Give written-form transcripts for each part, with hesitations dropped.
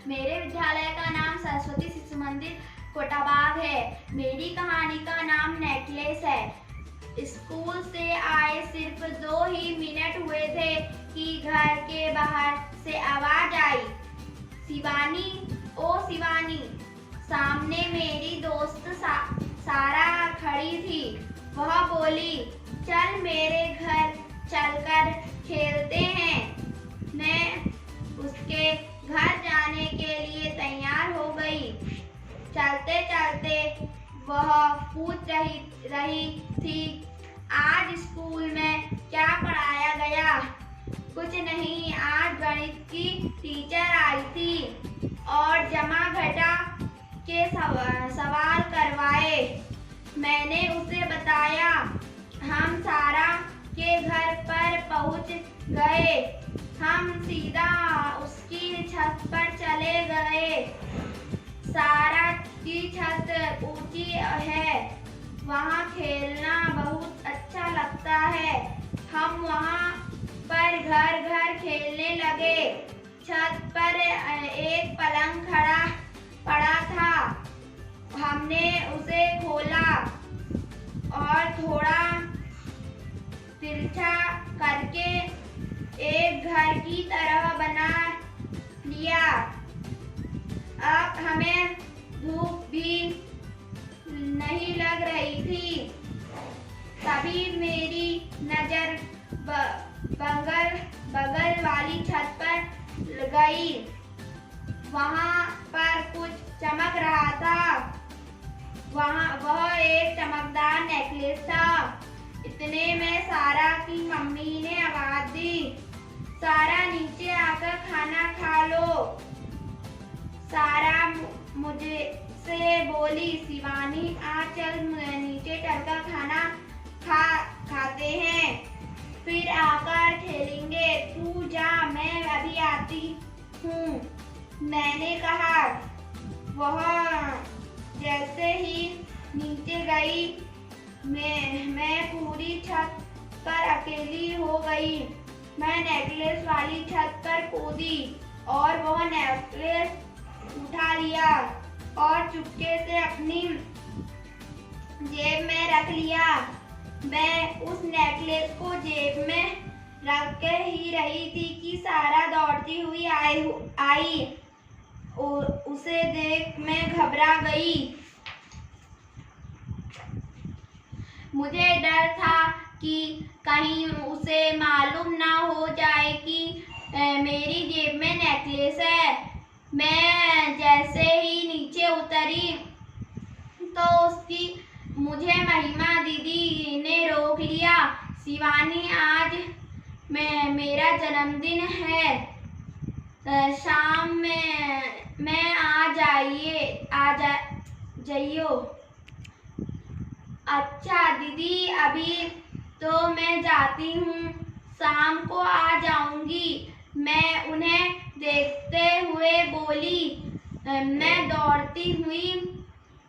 मेरे विद्यालय का नाम सरस्वती शिशु मंदिर कोटाबाग है। मेरी कहानी का नाम नेकलेस है। स्कूल से आए सिर्फ 2 ही मिनट हुए थे कि घर के बाहर से आवाज आई, शिवानी, ओ शिवानी। सामने मेरी दोस्त सारा खड़ी थी। वह बोली, चल मेरे घर चलकर खेलते हैं। मैं उसके घर जाने के लिए तैयार हो गई। चलते चलते वह पूछ रही थी, आज स्कूल में क्या पढ़ाया गया? कुछ नहीं, आज गणित की टीचर आई थी और जमा घटा के सवाल करवाए। मैंने उसे बताया। हम सारा के घर पर पहुंच गए। हम सीधा उसकी छत पर चले गए। सारा की छत ऊंची है, वहाँ खेलना बहुत अच्छा लगता है। हम वहाँ पर घर घर खेलने लगे। छत पर एक पलंग पड़ा था। हमने उसे खोला और थोड़ा तिरछा करके एक घर की तरह बना लिया। अब हमें धूप भी नहीं लग रही थी। तभी मेरी नजर बगल वाली छत पर गई। वहाँ पर कुछ चमक रहा था। वह एक चमकदार नेकलेस था। इतने में सारा की मम्मी ने आवाज दी, सारा नीचे आकर खाना खा लो। सारा मुझे से बोली, शिवानी आ चल नीचे चलकर खाना खाते हैं, फिर आकर खेलेंगे। तू जा, मैं अभी आती हूँ, मैंने कहा। वह जैसे ही नीचे गई, मैं पूरी छत पर अकेली हो गई। मैं नेकलेस वाली छत पर कूदी और वह नेकलेस उठा लिया और चुपके से अपनी जेब में रख लिया। मैं उस नेकलेस को जेब में रख के ही रही थी कि सारा दौड़ती हुई आई। उसे देख मैं घबरा गई। मुझे डर था कि कहीं उसे मालूम ना हो जाए कि मेरी जेब में नेकलेस है। मैं जैसे ही नीचे उतरी तो मुझे महिमा दीदी ने रोक लिया। शिवानी, आज मेरा जन्मदिन है, शाम में आ जाइयो। अच्छा दीदी, अभी तो मैं जाती हूँ, शाम को आ जाऊंगी। मैं उन्हें देखते हुए बोली। मैं दौड़ती हुई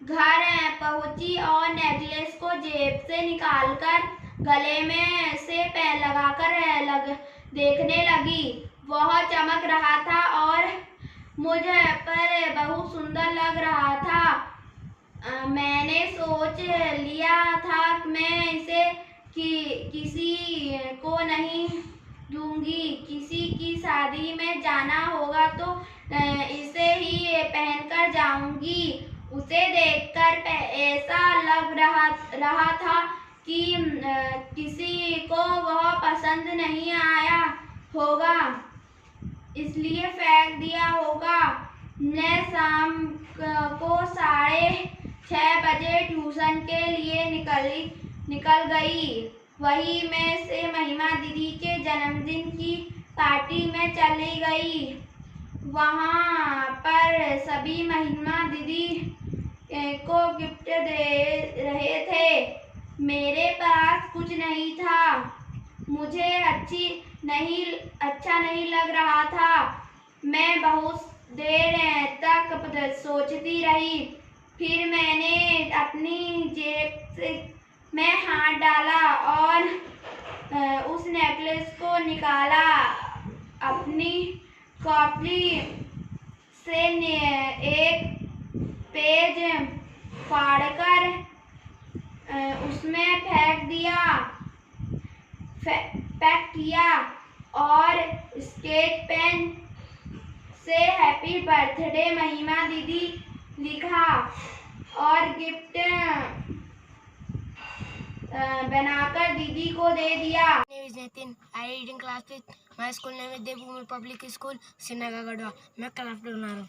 घर पहुंची और नेकलेस को जेब से निकालकर गले में से लगाकर देखने लगी। वह चमक रहा था और मुझ पर बहुत सुंदर लग रहा था। मैंने सोच लिया था मैं इसे किसी को नहीं दूंगी। किसी की शादी में जाना होगा तो इसे ही पहनकर जाऊंगी। उसे देखकर ऐसा लग रहा था कि किसी को वह पसंद नहीं आया होगा, इसलिए फेंक दिया होगा। मैं शाम को 6:30 बजे ट्यूशन के लिए निकल गई। वही मैं से महिमा दीदी के जन्मदिन की पार्टी में चली गई। वहाँ पर सभी महिमा दीदी को गिफ्ट दे रहे थे। मेरे पास कुछ नहीं था। मुझे अच्छा नहीं लग रहा था। मैं बहुत देर तक सोचती रही। फिर मैंने अपनी जेब में हाथ डाला और उस नेकलेस को निकाला। अपनी कॉपी से एक पेज फाड़कर उसमें पैक किया और स्केच पेन से हैप्पी बर्थडे महिमा दीदी लिखा और गिफ्ट बनाकर दीदी को दे दिया। Nitin, I read in class with my school name is Devbhoomi Public School, Srinagar, Gadwa. मैं क्राफ्ट बना रहा हूँ।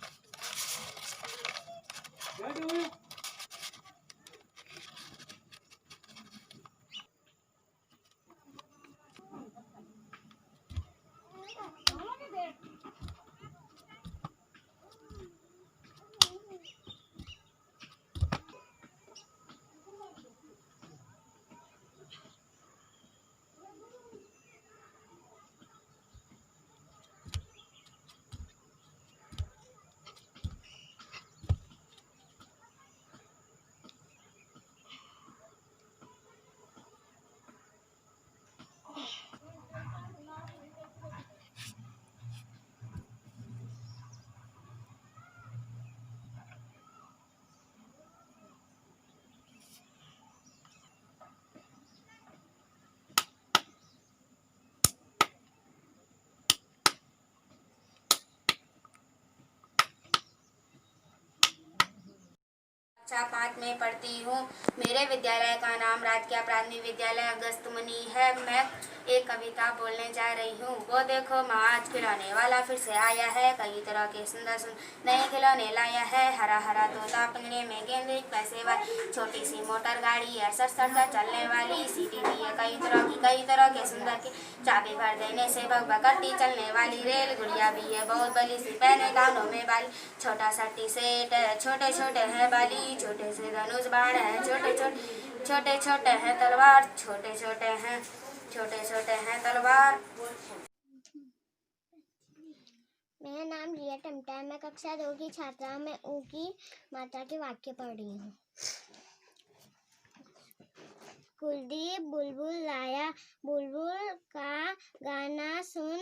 कक्षा 5 में पढ़ती हूँ। मेरे विद्यालय का नाम राजकीय प्राथमिक विद्यालय अगस्त्यमुनि है। मैं एक कविता बोलने जा रही हूँ। वो देखो माँ आज खिलौने वाला फिर से आया है, कई तरह के सुंदर सुंदर नए खिलौने लाया है। हरा हरा तोता, पिंजरे में गेंद, पैसे वाली छोटी सी मोटर गाड़ी, सर चलने वाली, सीटी भी है कई तरह के सुंदर की, चाबी भर देने से भग करती चलने वाली रेल, गुड़िया भी है बहुत बड़ी सी, पहने कानों में बाली, छोटा सा टी सेट, छोटे छोटे है बाली, छोटे से धनुष बाण है, छोटे छोटे हैं तलवार, छोटे छोटे हैं तलवार। मेरा नाम रिया टमटा है। मैं कक्षा 2 की छात्रा हूँ। मैं ऊ की मात्रा के वाक्य पढ़ रही हूँ। कुलदीप बुलबुल लाया, बुलबुल का गाना सुन,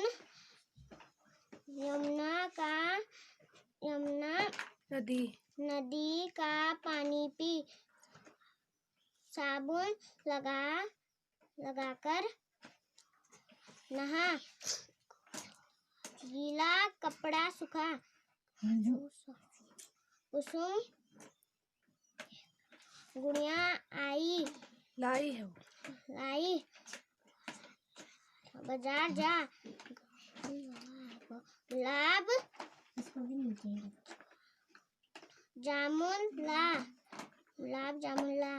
यमुना नदी का पानी पी, साबुन लगाकर नहा, गीला कपड़ा सूखा, कुसुम गुड़िया लाई बाजार जा, गुलाब जामुन ला,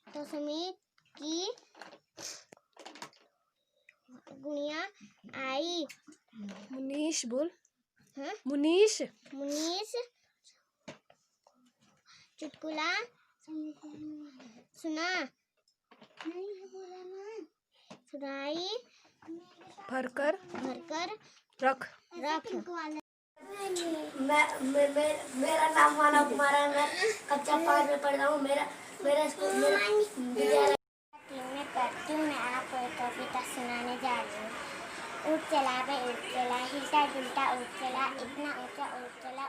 तो समीर की गुड़िया आई। मुनीश बोल। हाँ? मुनीश चुटकुला सुना, सुराही भरकर रख। मेरा नाम मानव कुमार है। मैं कक्षा 5 में पढ़ रहा हूँ। मेरा स्कूल विद्यालय में पढ़ती हूँ। मैं आपको एक कविता सुनाने जा रही हूँ। ऊँट चला, हिलता डुलता ऊँट चला, इतना ऊँचा ऊँट चला,